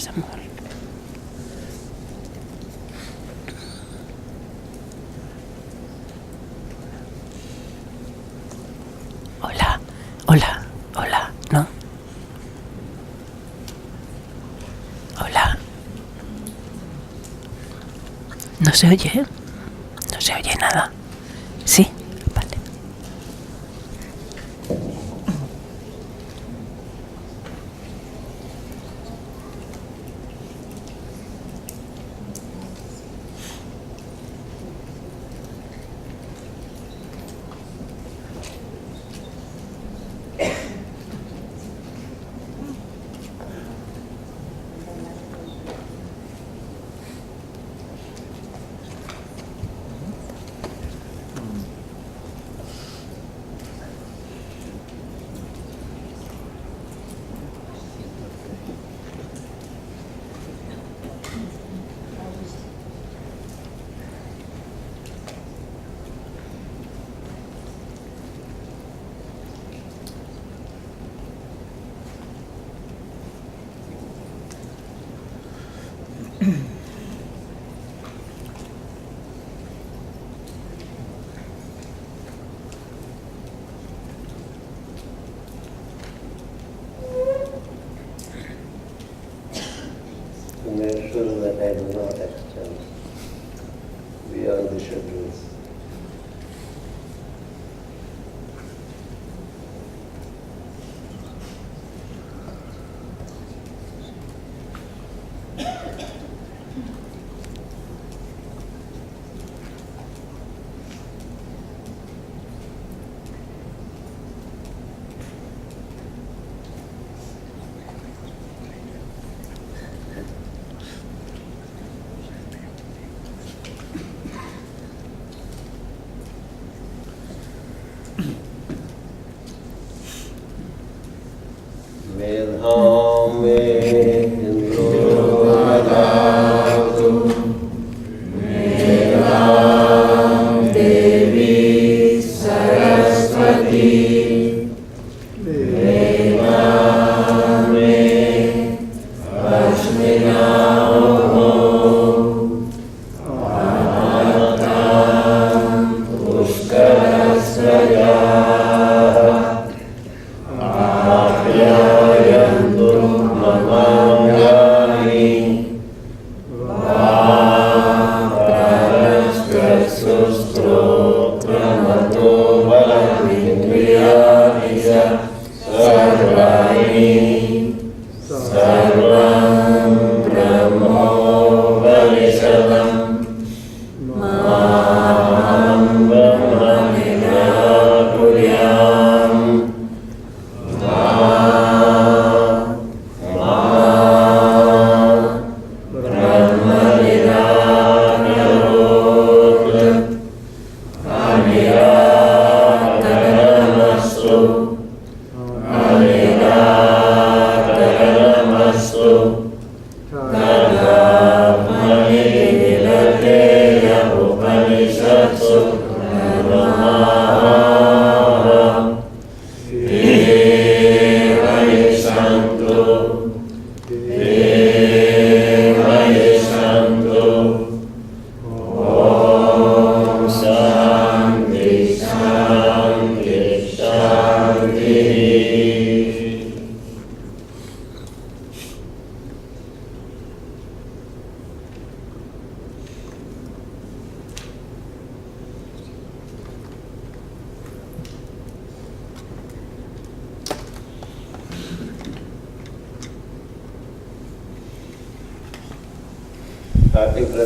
tienes, amor? Hola, hola, hola, ¿no? Hola. ¿No se oye? No se oye nada. ¿Sí? Vale. Make sure that I do not extend beyond the schedules.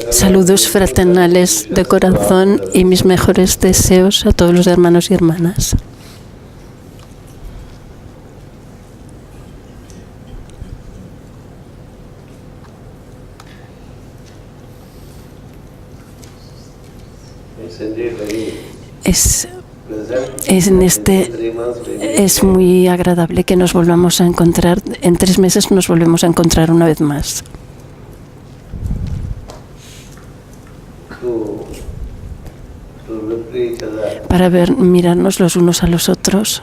Saludos fraternales de corazón y mis mejores deseos a todos los hermanos y hermanas. Es muy agradable que nos volvamos a encontrar. En 3 meses nos volvemos a encontrar una vez más. Para mirarnos los unos a los otros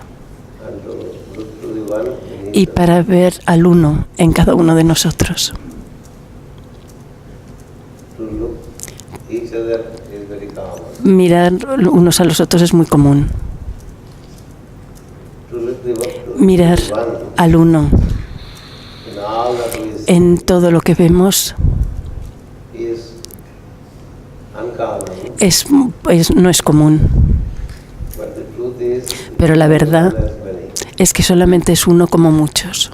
y para ver al uno en cada uno de nosotros. is very common. Mirar unos a los otros es muy común. To look the Mirar one al uno in all that we see en todo lo que vemos is uncommon. no es común. But the truth is, Pero la verdad there's many. es que solamente es uno como muchos.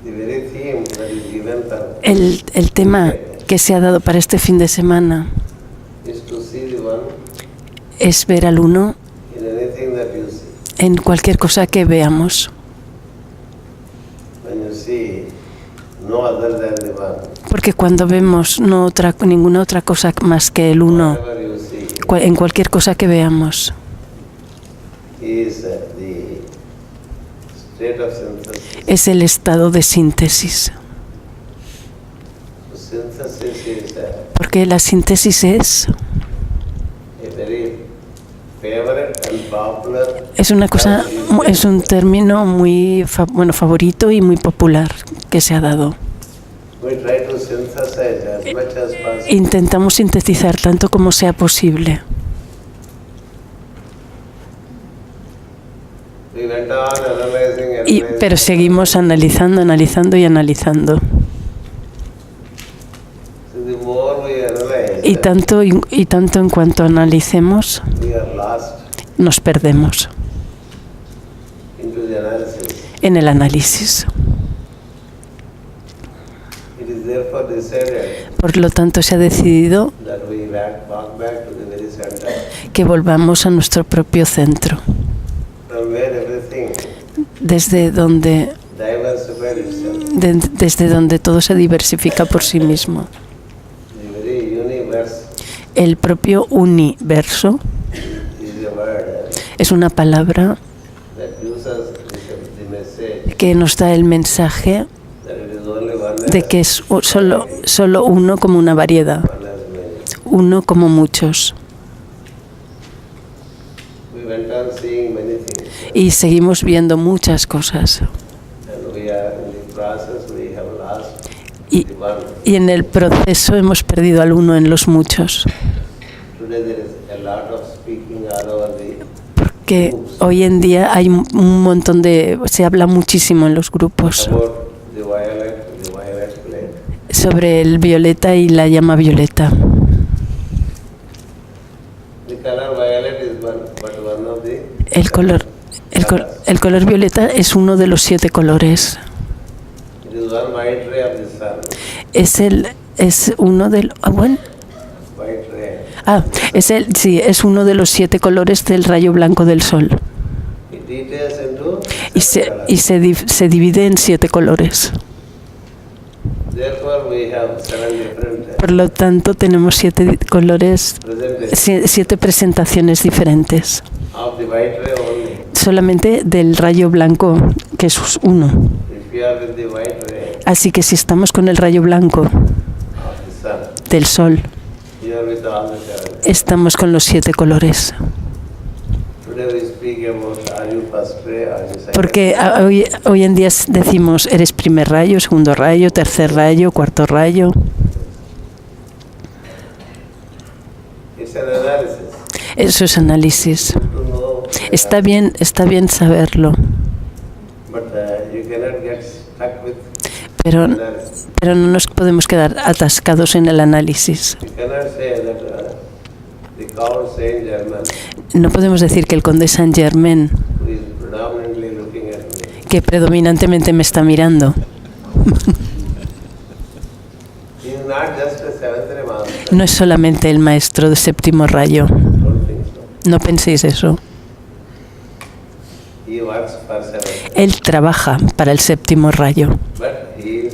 The very theme that is given for El tema que se ha dado para este fin de semana is to see the one es ver al uno in anything that you see. en cualquier cosa que veamos. When you see no other than the one, Porque cuando vemos ninguna otra cosa más que el uno, whatever you see en cualquier cosa que veamos, is the state of synthesis. es el estado de síntesis. So synthesis is Porque la síntesis es a very favorite and popular es una cosa, es un término muy favorito y muy popular que se ha dado. we try to synthesize as much as possible. Intentamos sintetizar tanto como sea posible. We went on analyzing, Pero seguimos analizando. So the more we analyze, Y tanto en cuanto analicemos, we are lost nos perdemos into the analysis. en el análisis. It is therefore decided Por lo tanto, se ha decidido that we walk back to the very center, que volvamos a nuestro propio centro, from where everything desde donde diversified itself. todo se diversifica por sí mismo. The very universe El propio universo is a word es una palabra that gives us the message que nos da el mensaje that it is only one de que es solo uno como una variedad, one as many. uno como muchos. We went on seeing many things, Y seguimos viendo muchas cosas. and we are in the process. We have lost Y, the one. y en el proceso hemos perdido al uno en los muchos. Today there is a lot of speaking all over the Que hoy en día hay un montón se habla muchísimo en los grupos about the violet flame. sobre el violeta y la llama violeta. The color violet is one of the El color violeta es uno de los 7 colores. It is one white ray of the sun. Es uno del White ray. es uno de los 7 colores del rayo blanco del sol. It details into Se divide en 7 colores. Therefore we have 7 different Por lo tanto, tenemos 7 colores, presentations 7 presentaciones diferentes. of the white ray only. Solamente del rayo blanco, que es uno. If you are with the white ray Así que si estamos con el rayo blanco of the sun, del sol, you are with all the 7. estamos con los 7 colores. Today we speak about are you first ray, are you second Porque ray? hoy en día decimos, eres primer rayo, segundo rayo, tercer rayo, cuarto rayo. It's an analysis. Eso es análisis. To know, Está bien saberlo, but you cannot get stuck with pero analysis. no nos podemos quedar atascados en el análisis. You cannot say that the Count Saint Germain, No podemos decir que el conde Saint Germain, who is predominantly looking at me, que predominantemente me está mirando, he is not just a 7th ray master. no es solamente el maestro de séptimo rayo. Don't think so. No penséis eso. He works for 7th. Él trabaja para el séptimo rayo, But he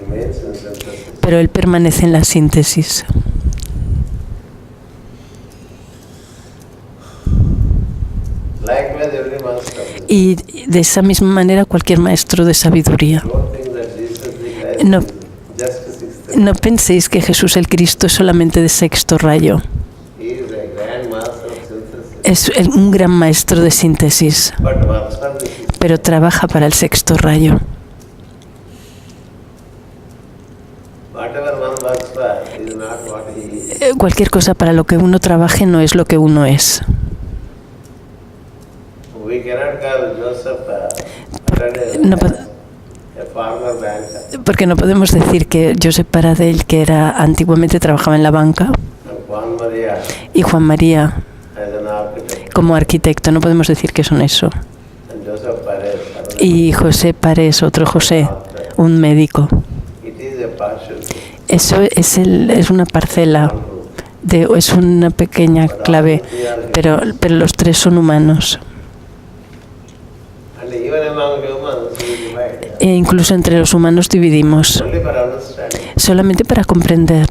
remains in synthesis. pero él permanece en la síntesis. Likewise, every master. Y de esa misma manera cualquier maestro de sabiduría. Don't think that Jesus the Christ No. is just a 6th ray. No penséis que Jesús el Cristo es solamente de sexto rayo. He is a grand master of synthesis. Es un gran maestro de síntesis, But works for the 6th ray. pero trabaja para el sexto rayo. Whatever one works for is not what he is. Cualquier cosa para lo que uno trabaje no es lo que uno es. We cannot call Joseph No pod- a farmer banker, Porque no podemos decir que Josep Paradell, que era antiguamente trabajaba en la banca, and Juan Maria y Juan María as an architect, como arquitecto, no podemos decir que son eso. and Joseph Perez, Y José Parés, otro José, un médico. it is a partial Eso es una parcela, es una pequeña clave, pero los tres son humanos. and even among humans we divide. E incluso entre los humanos dividimos, Only for understanding. solamente para comprender.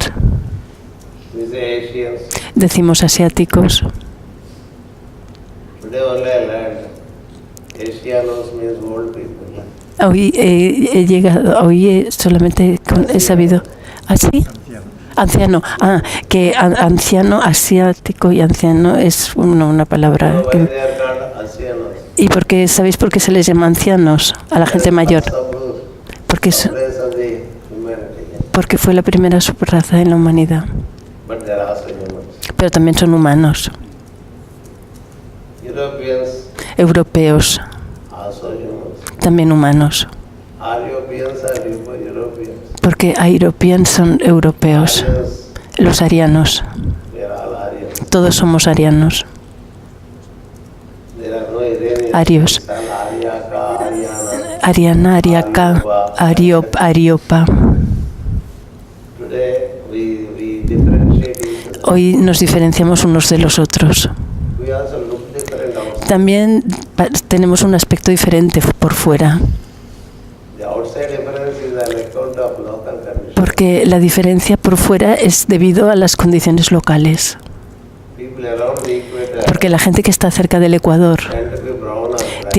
We say Asians. Decimos asiáticos. Today only I learned Asianos means old people. Hoy he llegado, solamente he sabido. ¿Ah, sí? Anciano. Que anciano, asiático y anciano es una palabra. Why they are called ancianos? ¿Y sabéis por qué se les llama ancianos a la gente mayor? Porque, Place of the humanity. porque fue la primera subraza en la humanidad. But they are also humans. Pero también son humanos. Europeans Europeos, also humans. también humanos. Europeans are Europeans. Porque Europeans son europeos. Aryans, Los arianos. they are all Aryans. Todos somos arianos. There are no Iranians. Arios. It's all Aryaka, Aryana. Ariana, Ariaca, Ariopa. Today we differentiate each other. Hoy nos diferenciamos unos de los otros. We also look different outside. También tenemos un aspecto diferente por fuera, The outside difference is an account of local conditions. porque la diferencia por fuera es debido a las condiciones locales. People around the equator Porque la gente que está cerca del Ecuador tend to be brown or black.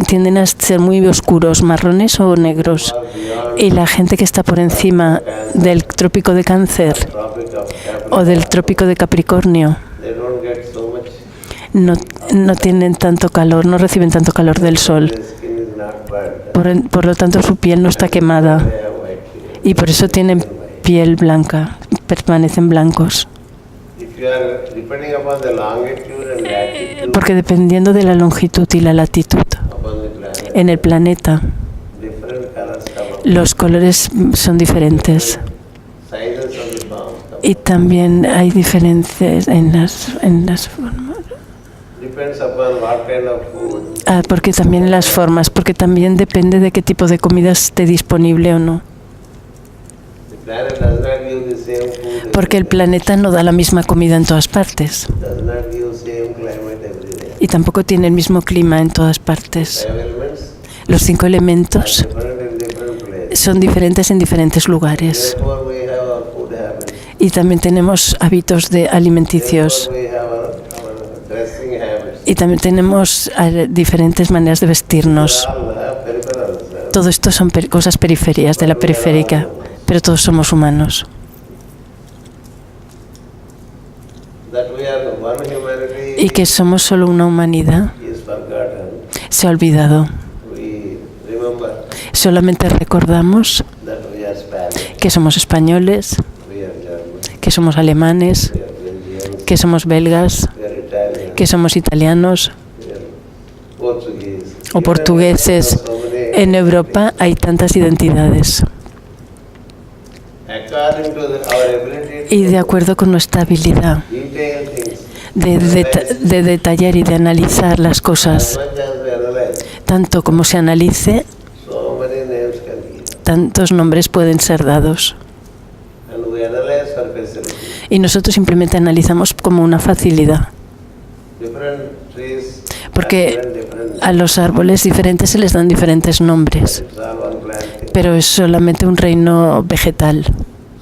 tienden a ser muy oscuros, marrones o negros. Or beyond Y la gente que está por encima del trópico de Cáncer Tropic of Capricorn, o del trópico de Capricornio they don't get so much. no tienen tanto calor, no reciben tanto calor del sol. Their skin is not burnt. Por lo tanto, su piel no está quemada They have white skin. y por eso tienen piel blanca, permanecen blancos. If you are depending upon the longitude and latitude Porque dependiendo de la longitud y la latitud upon the planet, en el planeta, different colors come up. los colores son diferentes Sizes of the palms come up. y también hay diferencias en las formas. Depends upon what kind of food. Porque también en las formas, porque también depende de qué tipo de comida esté disponible o no. The planet does not give the same food. Porque el planeta no da la misma comida en todas partes Does not give same climate everywhere. y tampoco tiene el mismo clima en todas partes. Five elements Los 5 elementos different in different places. son diferentes en diferentes lugares Therefore, we have our food habits. y también tenemos hábitos alimenticios Therefore, we have our dressing habits. y también tenemos diferentes maneras de vestirnos. All have peripherals. Todo esto son cosas periferias de la periférica, pero todos somos humanos. That we are one humanity Y que somos solo una humanidad is forgotten. se ha olvidado. We remember Solamente recordamos that we are Spanish, que somos españoles, we are German, que somos alemanes, we are Belgians, que somos belgas, we are Italian, que somos italianos we are Portuguese. o portugueses. So many- En Europa hay tantas identidades According to our ability y de acuerdo con nuestra habilidad to detail things, de detallar y de analizar las as cosas, much as we analyze, tanto como se analice, so many names can be given. tantos nombres pueden ser dados. And we analyze for facility. Y nosotros simplemente analizamos como una facilidad, Different trees porque have different a los árboles diferentes se les dan diferentes nombres, it's all one plant thing. pero es solamente un reino vegetal.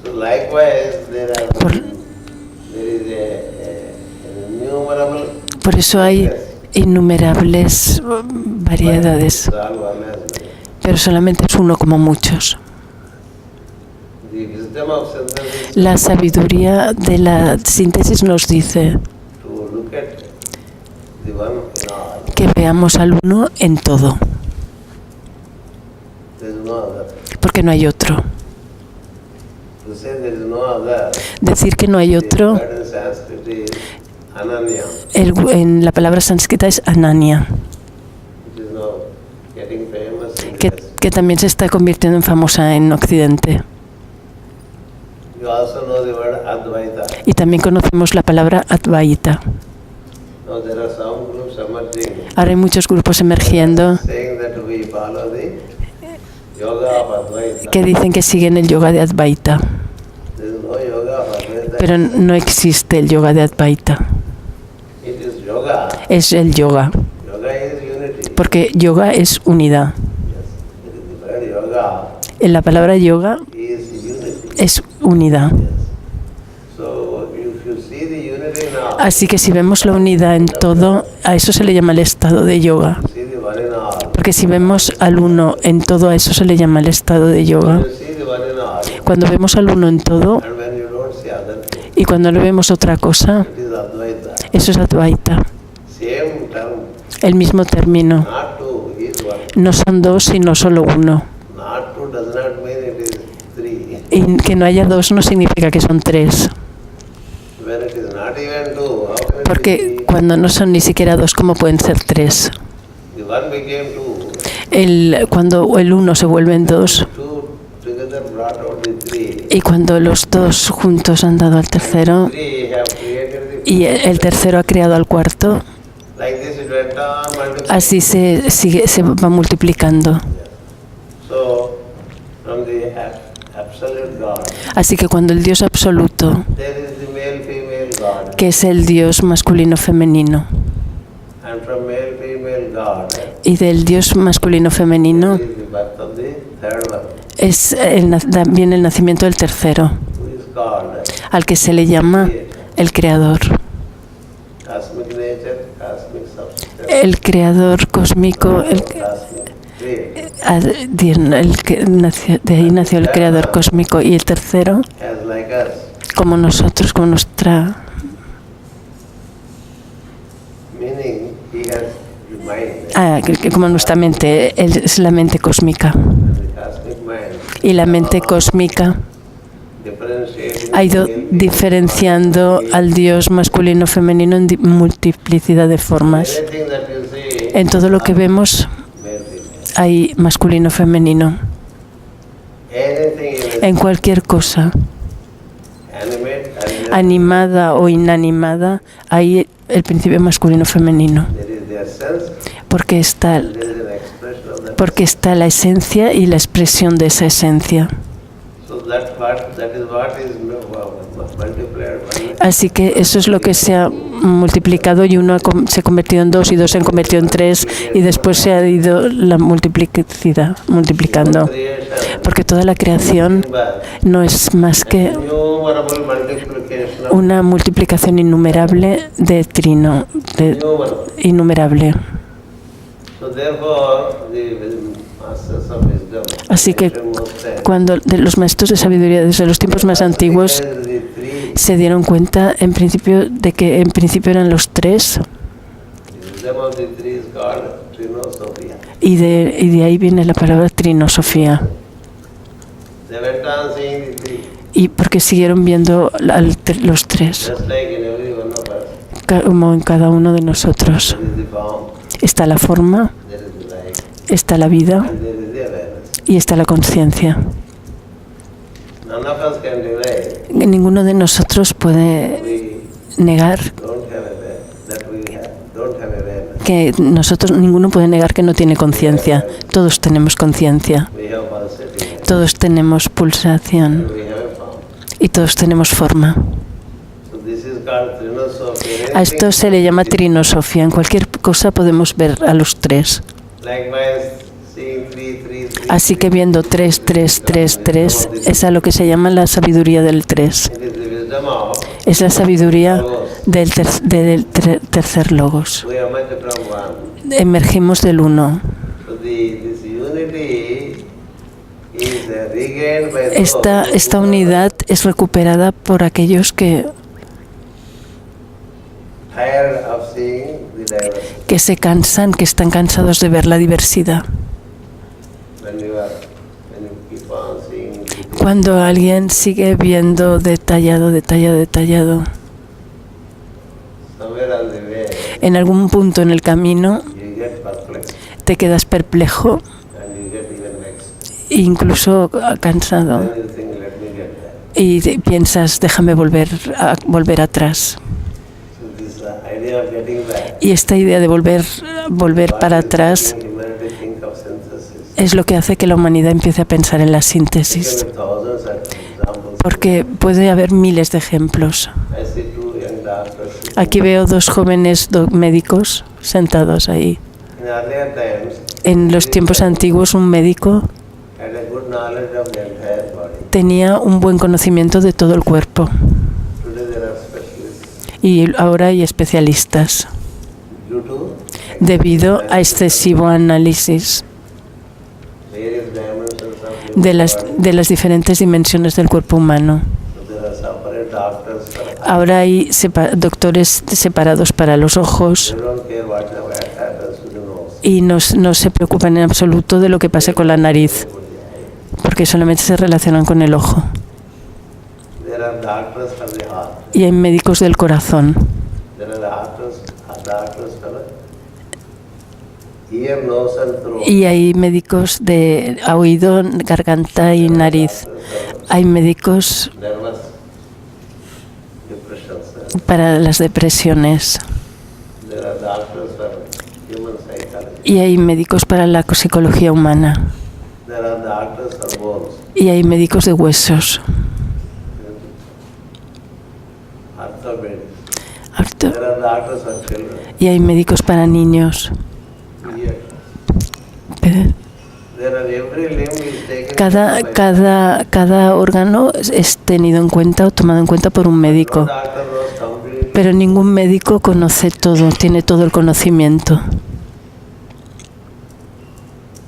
So likewise, there Por, is a innumerable por eso hay innumerables variedades, it's all one as well. pero solamente es uno como muchos. The wisdom of synthesis La sabiduría de la síntesis nos dice to look at the one in all. que veamos al uno en todo, There is no other. porque no hay otro. To To say there is no other, Decir que no hay the otro, word in Sanskrit is Ananya, en la palabra sánscrita es Ananya, which is now getting famous in que, the West. que también se está convirtiendo en famosa en Occidente. You also know the word Advaita. Y también conocemos la palabra Advaita. Now there are some groups emerging Ahora hay muchos grupos emergiendo saying that we follow the yoga of Advaita. que dicen que siguen el yoga de Advaita, There is no yoga of Advaita. pero no existe el yoga de Advaita. It is yoga. Es el yoga, Yoga is unity. porque yoga es unidad. Yes. The word yoga En la palabra yoga is unity. es unidad. So if you see the unity now, Así que si vemos la unidad en todo, a eso se le llama el estado de yoga. see the one in all. Porque si vemos al uno en todo, a eso se le llama el estado de yoga. You see the one in all. Cuando vemos al uno en todo And when you don't see other things, y cuando no vemos otra cosa, it is Advaita. eso es Advaita. Same term, El mismo término. not two, is one. No son dos, sino solo uno. Not two does not mean it is three. Y que no haya dos no significa que son tres. When it is not even two, how can it Porque be three? cuando no son ni siquiera dos, ¿cómo pueden ser tres? The one became two. Cuando el uno se vuelve en dos Two together brought out the three. y cuando los dos juntos han dado al tercero Three have created the y el tercero ha creado al cuarto, like this it went on multiplying. así se va multiplicando. So from the absolute God, Así que cuando el Dios absoluto, there is the male female God. que es el Dios masculino femenino, And from male female God y del Dios masculino femenino is the birth of the third one, es también el nacimiento del tercero, who is called al que se le llama el creador, cosmic nature, cosmic substance, el creador cósmico, cosmic create. de ahí nació el creador cósmico. Y el tercero, As like us, como nosotros, como nuestra, meaning he has the mind, como nuestra mente, él es la mente cósmica. the cosmic mind, Y la mente cósmica differentiating ha ido male, female, diferenciando al Dios masculino femenino en multiplicidad de formas. anything that you see, En todo lo que vemos male, female. hay masculino femenino. Anything in En cualquier cosa, animate and animada o inanimada, hay el principio masculino femenino. there is the essence, Porque está, there is an expression of that. porque está la esencia y la expresión de esa esencia. So that is what is multiplied. Así que eso es lo que se ha multiplicado y uno se ha convertido en dos y dos se han convertido en tres y después se ha ido la multiplicidad multiplicando. Porque toda la creación no es más que Innumerable multiplication of una multiplicación innumerable de trino, innumerable. innumerable. So therefore, the masters of wisdom, Así que cuando los maestros de sabiduría desde los tiempos más antiguos the three, se dieron cuenta en principio de que en principio eran los tres the wisdom of the three is called Trinosophia. y de ahí viene la palabra trinosofía. They went on seeing the three, Y porque siguieron viendo los tres, just like in every one of us. como en cada uno de nosotros. There is the form, Está la forma, there is the light, está la vida and there is the awareness. y está la conciencia. None of us can deny Ninguno de nosotros puede we negar don't have awareness, that we don't have awareness. que ninguno puede negar que no tiene conciencia. Todos tenemos conciencia, We have pulsating, todos tenemos pulsación we have form. y todos tenemos forma. So this is called Trinosophia. A esto se le llama trinosofía. En cualquier cosa podemos ver a los tres. Likewise, seeing three, three, three. Así que viendo 3, 3, 3, 3 es a lo que se llama la sabiduría del 3. It is the wisdom of Es la sabiduría del tercer logos. we emerge from one. Emergimos del uno. So this unity is regained by those Esta unidad es recuperada por aquellos que tired of seeing the diversity. que se cansan, que están cansados de ver la diversidad. When you keep on seeing the Cuando alguien sigue viendo detallado, somewhere on the way, en algún punto en el camino you get perplexed te quedas perplejo and you get even vexed. e incluso cansado. Then you think, let me get there. Y piensas, déjame volver atrás. So this idea of getting back, Y esta idea de volver para atrás humanity think of synthesis. es lo que hace que la humanidad empiece a pensar en la síntesis. There are thousands of examples. Porque puede haber miles de ejemplos. I see two young doctors. Aquí veo dos jóvenes médicos sentados ahí. In earlier times, En los tiempos antiguos, un médico had a good knowledge of the entire body. tenía un buen conocimiento de todo el cuerpo. Today there are specialists. Y ahora hay especialistas. Due to Debido a excesivo análisis various dimensions of the de las diferentes dimensiones del cuerpo humano. So there are separate doctors for Ahora hay doctores separados para los ojos they don't care what happens to the nose. y no se preocupan en absoluto de lo que pase con la nariz, porque solamente se relacionan con el ojo. There are doctors for the heart. Y hay médicos del corazón. There are doctors for the ear, nose and throat. Y hay médicos de oído, garganta y nariz. Hay médicos Nervous depressions. para las depresiones. There are doctors for human psychology. Y hay médicos para la psicología humana. There are doctors for bones. Y hay médicos de huesos. Orthopedics. There are doctors for children. Y hay médicos para niños. Ear. There are every limb is taken. Cada órgano es tenido en cuenta o tomado en cuenta por un No médico. doctor knows completely. Pero ningún médico conoce todo, tiene todo el conocimiento.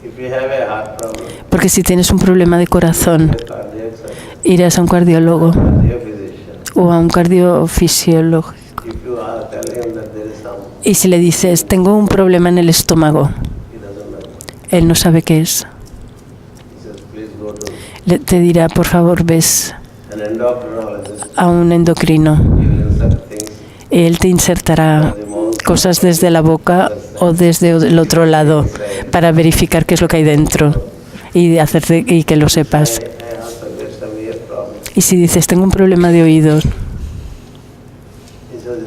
If you have a heart problem, Porque si tienes un problema de corazón, cardiac surgeon, irás a un cardiólogo cardiac physician. o a un cardiofisiólogo. If you are telling him that there is some, Y si le dices, tengo un problema en el estómago, he doesn't know. él no sabe qué es. He says, please go to Te dirá, por favor, ves an endocrinologist. a un endocrino. He will insert things Él te insertará cosas desde la boca o desde el otro lado para verificar qué es lo que hay dentro y que lo sepas. I also get some ear problem. Y si dices, tengo un problema de oídos, He says,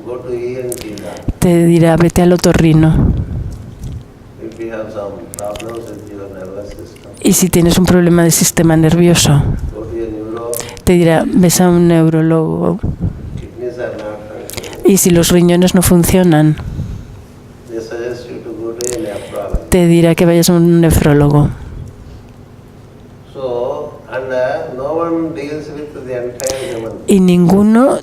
go to ENT now. te dirá, vete al otorrino. If you have some problems with your nervous system, Y si tienes un problema de sistema nervioso, go to a neuro. te dirá, ves a un neurólogo. Kidneys are not functioning. Y si los riñones no funcionan, They suggest you to go to a nephrologist. te dirá que vayas a un nefrólogo. So, and no one deals with the entire human. Y ninguno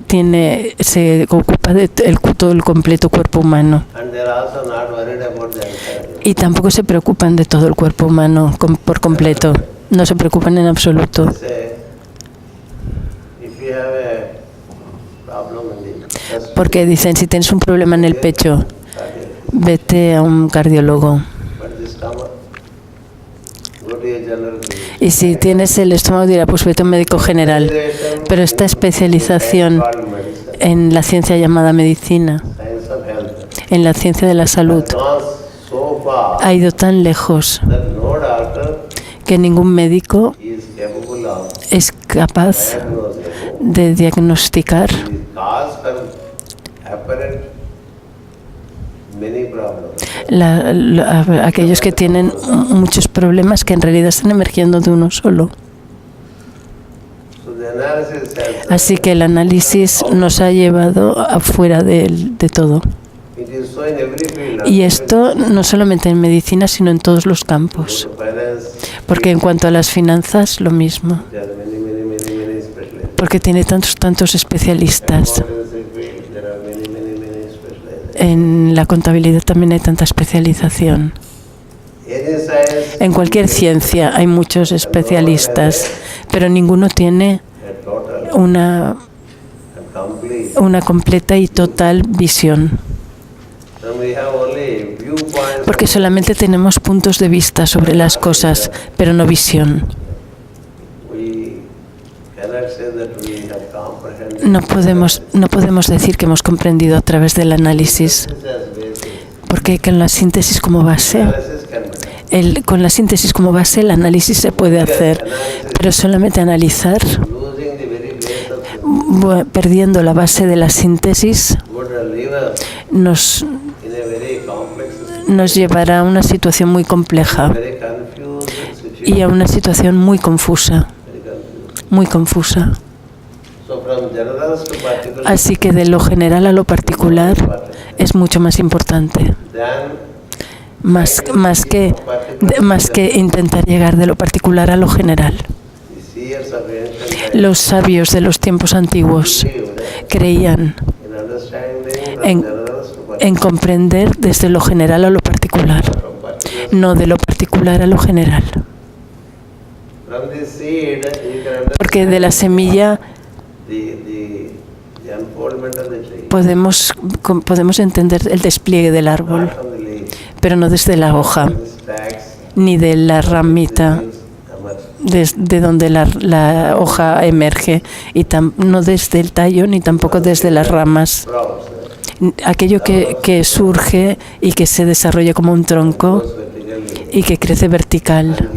se ocupa de todo el completo cuerpo humano. And they're also not worried about the entire human. Y tampoco se preocupan de todo el cuerpo humano por completo. No se preocupan en absoluto. Say, if you have a problem in the chest, Porque dicen, si tienes un problema en el pecho, vete a un cardiólogo. but the stomach, go to a general physician. Y si tienes el estómago, dirá, pues vete a un médico general. Pero esta especialización Called medicine, en la ciencia llamada medicina, science of health, en la ciencia de la salud, gone so far ha ido tan lejos that no doctor que ningún médico is capable of es capaz diagnosing de diagnosticar the cause for apparent many problems. aquellos que tienen muchos problemas que en realidad están emergiendo de uno solo. So the analysis says Así que el análisis nos ha llevado afuera de todo. it is so in every field. Y esto no solamente en medicina, sino en todos los campos. So finance, Porque en cuanto a las finanzas, lo mismo. there are many specialists. Porque tiene tantos especialistas. Accountancy field, there are many specialists. En la contabilidad también hay tanta especialización. Any science, En cualquier ciencia hay muchos especialistas, pero ninguno tiene a total una and complete. una completa y total visión. So we have only viewpoints. Porque solamente tenemos puntos de vista sobre las cosas, pero no visión. We no podemos decir que hemos comprendido a través del análisis, porque con la síntesis como base, con la síntesis como base el análisis se puede hacer, pero solamente analizar, perdiendo la base de la síntesis, nos llevará a una situación muy compleja y a una situación muy confusa. Así que de lo general a lo particular es mucho más importante, más que intentar llegar de lo particular a lo general. Los sabios de los tiempos antiguos creían en comprender desde lo general a lo particular, no de lo particular a lo general. Porque de la semilla podemos entender el despliegue del árbol, pero no desde la hoja, ni de la ramita, de donde la hoja emerge, y no desde el tallo, ni tampoco desde las ramas. Aquello que surge y que se desarrolla como un tronco y que crece vertical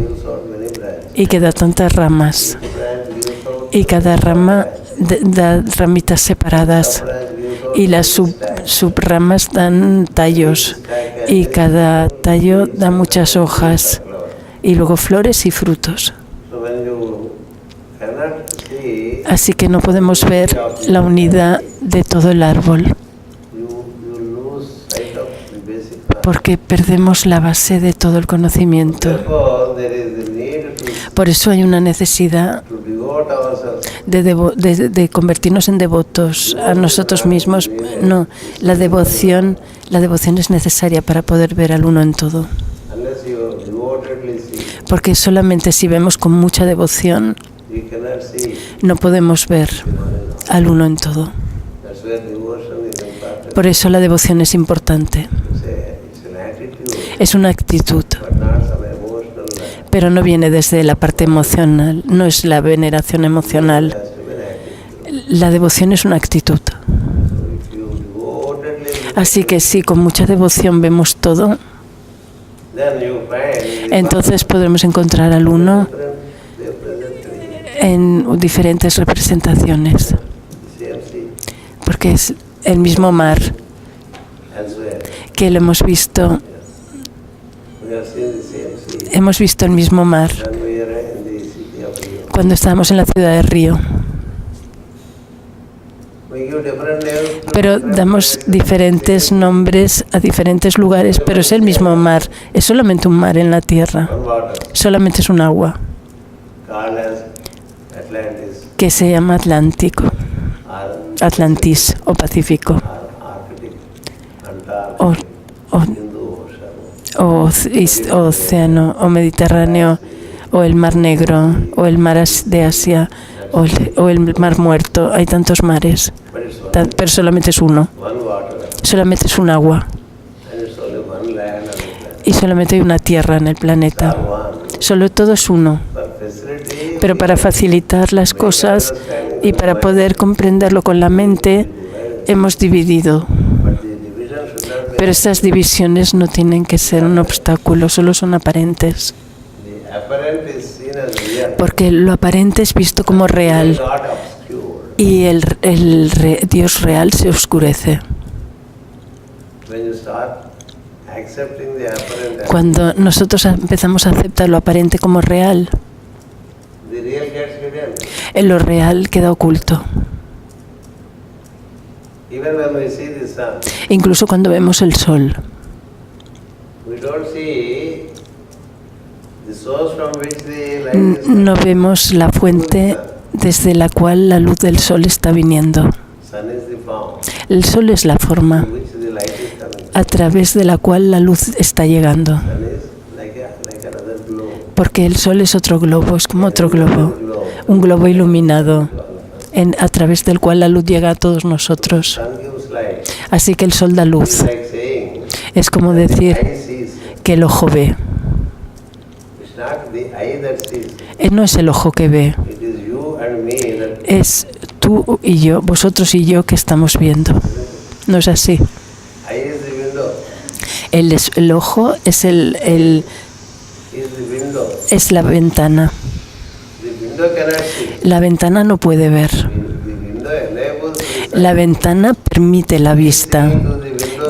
y que da tantas ramas, y cada rama da ramitas separadas, y las subramas dan tallos, y cada tallo da muchas hojas y luego flores y frutos. Así que no podemos ver la unidad de todo el árbol, porque perdemos la base de todo el conocimiento. Por eso hay una necesidad de convertirnos en devotos a nosotros mismos. No, la devoción es necesaria para poder ver al uno en todo. Porque solamente si vemos con mucha devoción no podemos ver al uno en todo. Por eso la devoción es importante. Es una actitud, pero no viene desde la parte emocional, no es la veneración emocional. La devoción es una actitud. Así que si con mucha devoción vemos todo, entonces podremos encontrar al uno en diferentes representaciones, porque es el mismo mar que lo hemos visto. Hemos visto el mismo mar cuando estábamos en la ciudad de Río. Pero damos diferentes nombres a diferentes lugares, pero es el mismo mar. Es solamente un mar en la tierra. Solamente es un agua que se llama Atlántico, Atlantis o Pacífico o océano o Mediterráneo o el Mar Negro o el Mar de Asia o el Mar Muerto. Hay tantos mares, pero solamente es uno. Solamente es un agua y solamente hay una tierra en el planeta. Solo todo es uno. Pero para facilitar las cosas y para poder comprenderlo con la mente, hemos dividido. Pero estas divisiones no tienen que ser un obstáculo, solo son aparentes. Porque lo aparente es visto como real y el Dios real se oscurece. Cuando nosotros empezamos a aceptar lo aparente como real, lo real queda oculto. Incluso cuando vemos el sol, no vemos la fuente desde la cual la luz del sol está viniendo. El sol es la forma a través de la cual la luz está llegando. Porque el sol es otro globo, es como otro globo, un globo iluminado, a través del cual la luz llega a todos nosotros. Así que el sol da luz. Es como decir que el ojo ve. No es el ojo que ve, es tú y yo, vosotros y yo que estamos viendo. ¿No es así? Eye is the window. El ojo es Is the window. es la ventana. The window cannot see. La ventana no puede ver. The window enables the La ventana permite la vista. to the window.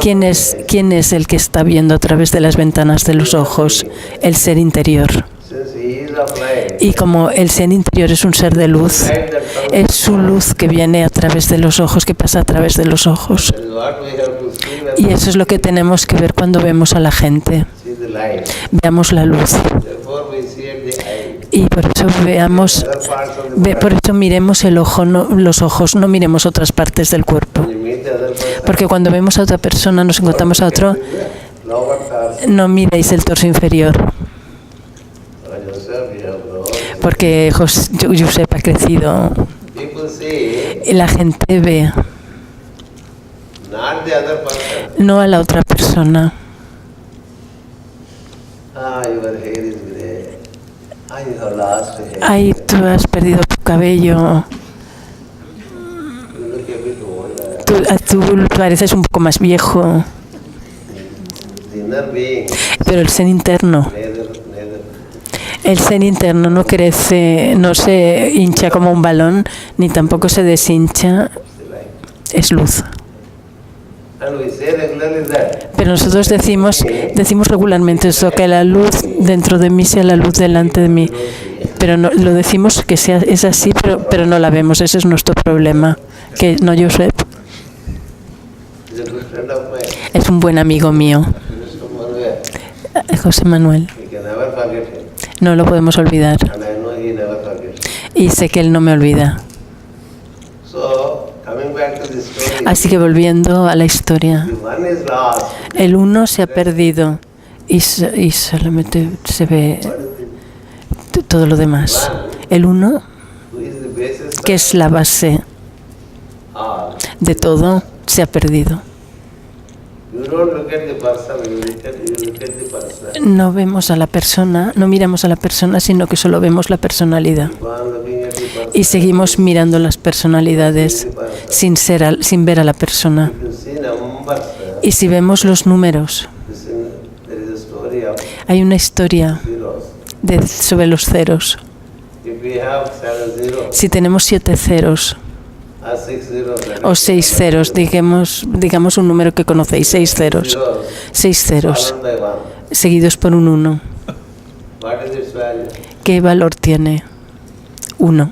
¿Quién es el que está viendo a través de las ventanas de los ojos? El ser interior. Since he is of light, Y como el ser interior es un ser de luz, light that comes, es su luz que viene a través de los ojos, que pasa a través de los ojos. that is what we have to see when Y eso es lo que tenemos que ver cuando vemos a la gente. we see the light. Veamos la luz. Therefore we see at the eye. Y por eso veamos, Other parts of the por eso miremos el ojo, no, los ojos, no miremos otras partes del cuerpo. When you meet the other person, Porque cuando vemos a otra persona, nos encontramos a otro, lower torso. no miréis el torso inferior. Joseph, you have grown. Porque Josep ha crecido. People see Y la gente ve, not the other person. no a la otra persona. Ah, your hair is grey. Ah, you have lost hair. Ay, tú has perdido tu cabello. You look a bit older. Tú pareces un poco más viejo. The inner being, Pero el ser interno, neither. el ser interno no crece, no se hincha como un balón, ni tampoco se deshincha. Es luz. And we say regularly that Pero nosotros decimos regularmente eso, que la luz dentro de mí sea la luz delante de mí. Pero no, lo decimos que es así, pero no la vemos. Ese es nuestro problema. Que no, Josep is a good friend of mine. es un buen amigo mío, Mr. Manuel. José Manuel. We can never forget him. No lo podemos olvidar. And I know he never forgets. Y sé que él no me olvida. So, coming back to the story, Así que volviendo a la historia, the one is lost. el uno se ha perdido y solamente se ve todo lo demás. El uno, Who is the basis que es la base of de todo, se ha perdido. you don't look at the person, you look at the person. No vemos a la persona, no miramos a la persona, sino que solo vemos la personalidad. Go on looking at the person. Y seguimos mirando las personalidades sin ver a la persona. You see numbers. Y si vemos los números, There is a story of hay una historia zeros. sobre los ceros. If we have 7 zeros Si tenemos 7 ceros or 6 zeros, o 6 ceros, digamos un número que conocéis, 6 ceros. 6 ceros followed by 1. seguidos por un 1. What is its value? ¿Qué valor tiene? 1.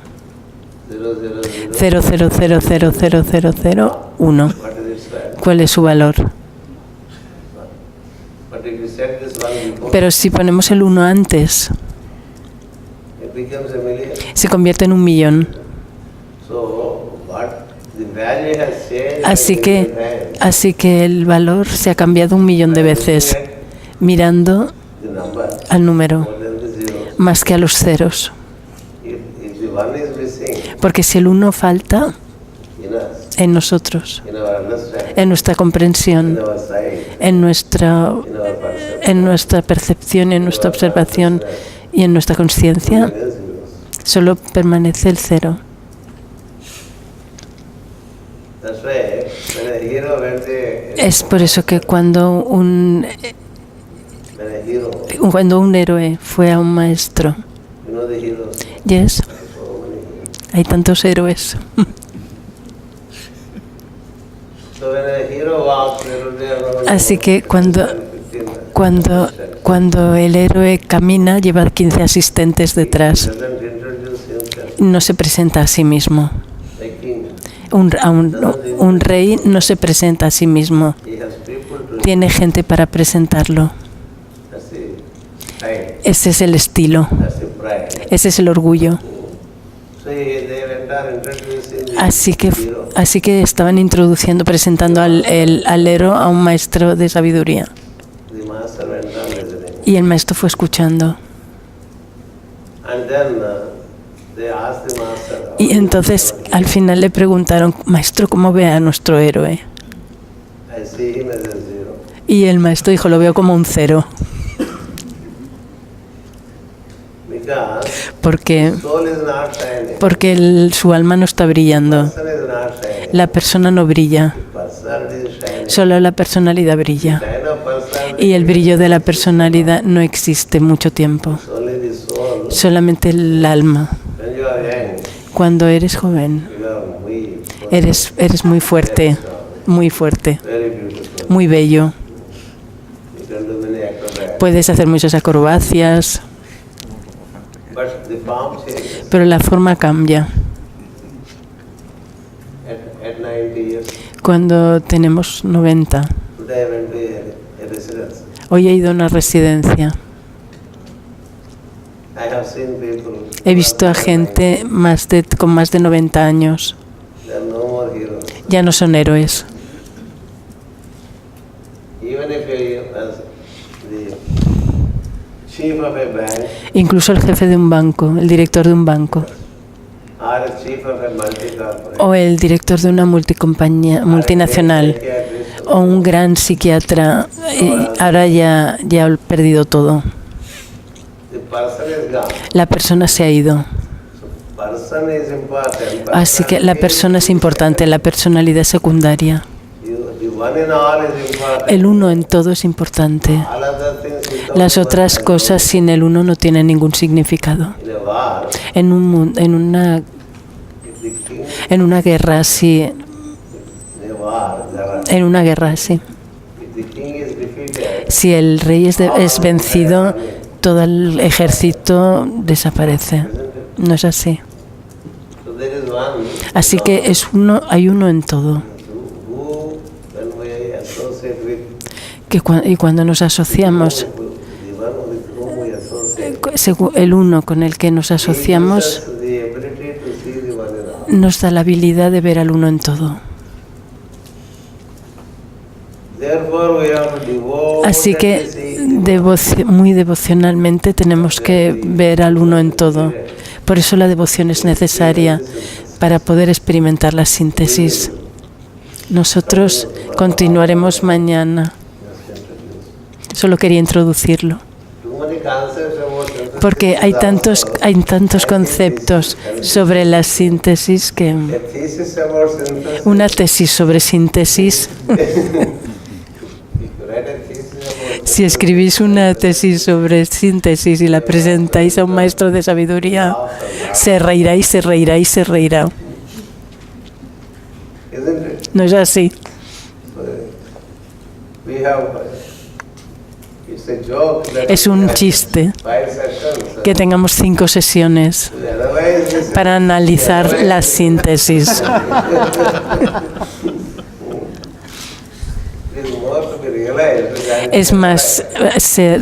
0, 0, 0. 0, 0, 0, 0, 0, 0, 0, 1. What is its value? ¿Cuál es su valor? But if you set this one before, Pero si ponemos el 1 antes, it becomes a million. se convierte en 1.000.000. So, what the value has changed. Así que el valor se ha cambiado 1.000.000 de veces, mirando The number al número more than the zero. más que a los ceros. If the one is missing Porque si el 1 falta in us, en nosotros, in our understanding, en nuestra in comprensión, our sight, en nuestra in our perception, percepción, en nuestra observación y en nuestra conciencia, there is zeros. solo permanece el 0. That's why when a hero went to, Es por eso que cuando when a hero, un héroe fue a un maestro, you know the heroes, yes, so many heroes. hay tantos héroes. So when a hero walks, they are around Así que 15, cuando el héroe camina, lleva 15 asistentes detrás. doesn't introduce himself No se presenta a sí mismo. like king. Un rey no se presenta a sí mismo. He has people to Tiene gente para presentarlo. that's the pride, Ese es el estilo. that's the pride. Ese es el orgullo. So they went on introducing the hero. Así que estaban presentando al héroe a un maestro de sabiduría. The master went on listening. Y el maestro fue escuchando. And then they asked the master, Y entonces al final le preguntaron, maestro, ¿cómo ve a nuestro héroe? I see him as a zero. Y el maestro dijo, lo veo como un 0. Because porque, soul is not shining. porque su alma no está brillando. Person is not shining. La persona no brilla, Personality is shining. solo la personalidad brilla. Shine of personality Y el brillo de la personalidad no existe mucho tiempo, is only the soul. solamente el alma. When you are young, Cuando eres joven, you are muy eres muy fuerte, muy fuerte, very beautiful. muy bello. You can do many acrobatics. Puedes hacer muchas acrobacias, But the form changes. pero la forma cambia. At 90 years, Cuando tenemos 90. today I went to a residence. Hoy he ido a una residencia. I have seen people. He visto a gente con más de 90 años. They are no more heroes. Ya no son héroes. Even if you are as the chief of a bank Incluso el jefe de un banco, el director de un banco, or a chief of a multi-corporate, o el director de una multinacional, psychiatrist, o un gran psiquiatra, ahora ya ha perdido todo. the person is gone. La persona se ha ido. So person is important. Así que la persona es importante, la personalidad es secundaria. The one in all is important. El uno en todo es importante. All other things without Las otras one cosas sin el uno no tienen ningún significado. in a war, if the king En una guerra así, in a war, there are, en una guerra así, if the king is defeated, si el rey es vencido, todo el ejército desaparece. No es así. so there is one Así que hay uno en todo. who, when we associate with Y cuando nos asociamos, the one with whom we associate, el uno con el que nos asociamos, gives us the ability to see the one in all. nos da la habilidad de ver al uno en todo. Therefore, we have to devote Así que muy devocionalmente tenemos que ver al uno en todo. Por eso la devoción es necesaria para poder experimentar la síntesis. Nosotros continuaremos mañana. Solo quería introducirlo. too many concepts about synthesis. Porque hay tantos conceptos sobre la síntesis que A thesis about synthesis. una tesis sobre síntesis, If you write a thesis about si escribís una tesis sobre síntesis y la presentáis a un maestro de sabiduría, se reirá y se reirá y se reirá. isn't it? ¿No es así? So, we have, it's a joke that Es un chiste 5 sessions. que tengamos 5 sesiones Otherwise, this para analizar la síntesis. is more to be realized. than- Es más ser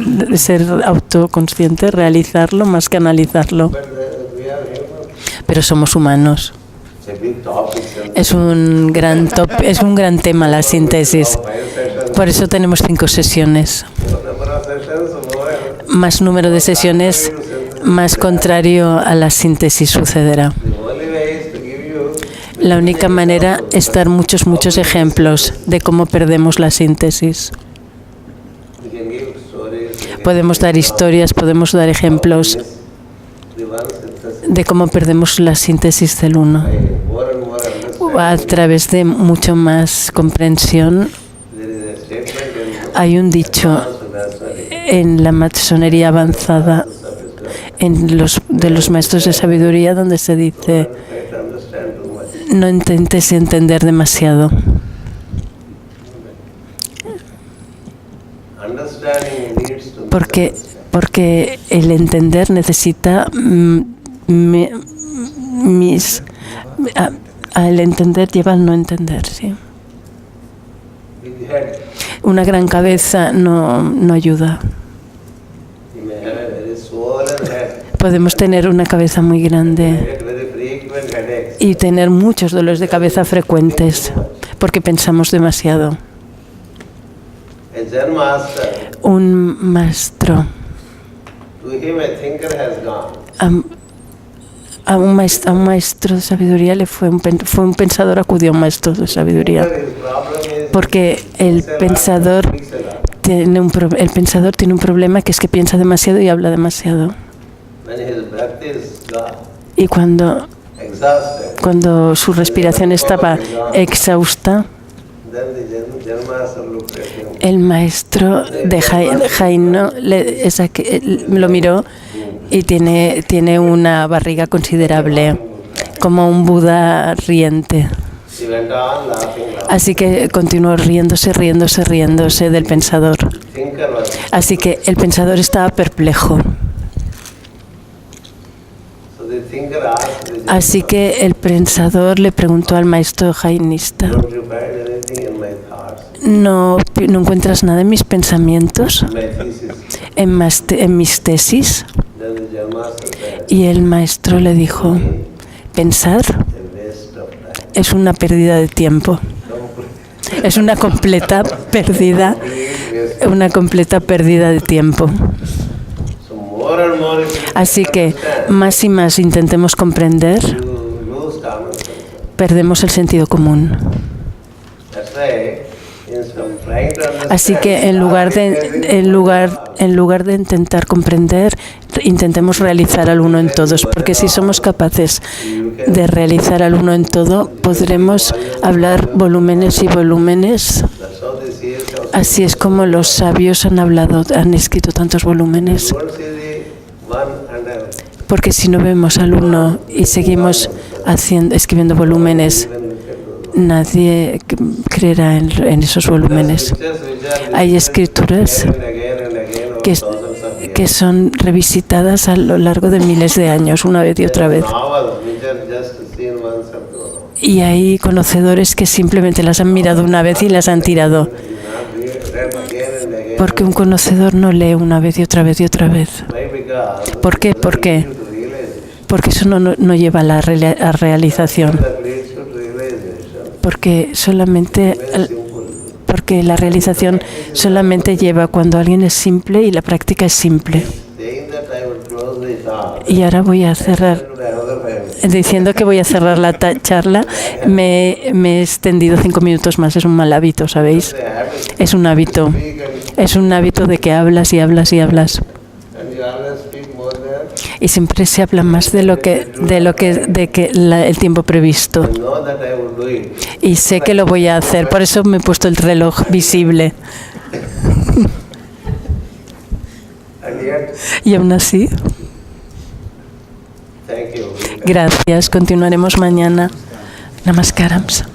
autoconsciente, realizarlo más que analizarlo. But we are human. Pero somos humanos. It's a big topic. Es un gran tema la síntesis. 5 sessions. Por eso tenemos 5 sesiones. Number of sessions, more. Más número de sesiones, más contrario a la síntesis sucederá. The only way is to give you La única manera es dar muchos ejemplos de cómo perdemos la síntesis. we can give stories. We can Podemos dar historias, podemos dar ejemplos the one synthesis de cómo perdemos la síntesis del uno. by more and more understanding. A través de mucho más comprensión. There is a statement in Hay un dicho Masonry, en la masonería avanzada de los maestros de sabiduría donde se dice: try to understand too much. no intentes entender demasiado. Understanding leads to Porque el entender necesita el entender lleva al no entender, sí. big head. Una gran cabeza no ayuda. You may have a very swollen head. Podemos tener una cabeza muy grande Get very frequent headaches. y tener muchos dolores de cabeza frecuentes porque pensamos demasiado. A Zen master, Un maestro, to him a thinker has gone. a un maestro de sabiduría fue un pensador, acudió a un maestro de sabiduría. His problem is Porque el pensador tiene un problema que es que piensa demasiado y habla demasiado. when his breath is gone, Y cuando su respiración estaba exhausta, then the Janmasara looked at him. el maestro de Jaino lo miró y tiene una barriga considerable, como un Buda riente. He went on laughing. Así que continuó riéndose del pensador. Thinker was, Así que el pensador estaba perplejo. so the thinker asked the Así que el pensador le preguntó al maestro jainista: don't you find anything in my thoughts, ¿No encuentras nada en mis pensamientos, my thesis? en mis tesis? Then the Janmasara said, Y el maestro le dijo: pensar a waste of time. es una pérdida de tiempo. Es una completa pérdida de tiempo. So more and more if you Así que más y más intentemos comprender, lose common sense. perdemos el sentido común. That's why instead of trying to understand, Así que en lugar de intentar comprender, intentemos realizar al uno en todos, porque si somos capaces de realizar al uno en todo, podremos hablar volúmenes y volúmenes. that's how the seers have Así es como los sabios han escrito tantos volúmenes. don't see the one and Porque si no vemos al uno y seguimos escribiendo volúmenes, nadie creerá en esos volúmenes. Hay escrituras que son revisitadas a lo largo de miles de años, una vez y otra vez. Y hay conocedores que simplemente las han mirado una vez y las han tirado. Porque un conocedor no lee una vez y otra vez y otra vez. ¿Por qué? Porque eso no lleva a la realización. Porque la realización solamente lleva cuando alguien es simple y la práctica es simple. Y ahora voy a cerrar. Diciendo que voy a cerrar la charla, me he extendido 5 minutos más. Es un mal hábito, ¿sabéis? Es un hábito. Es un hábito de que hablas y hablas y hablas. Y siempre se habla más de el tiempo previsto. Y sé que lo voy a hacer, por eso me he puesto el reloj visible. Y aún así, gracias. Continuaremos mañana. Namaskarams.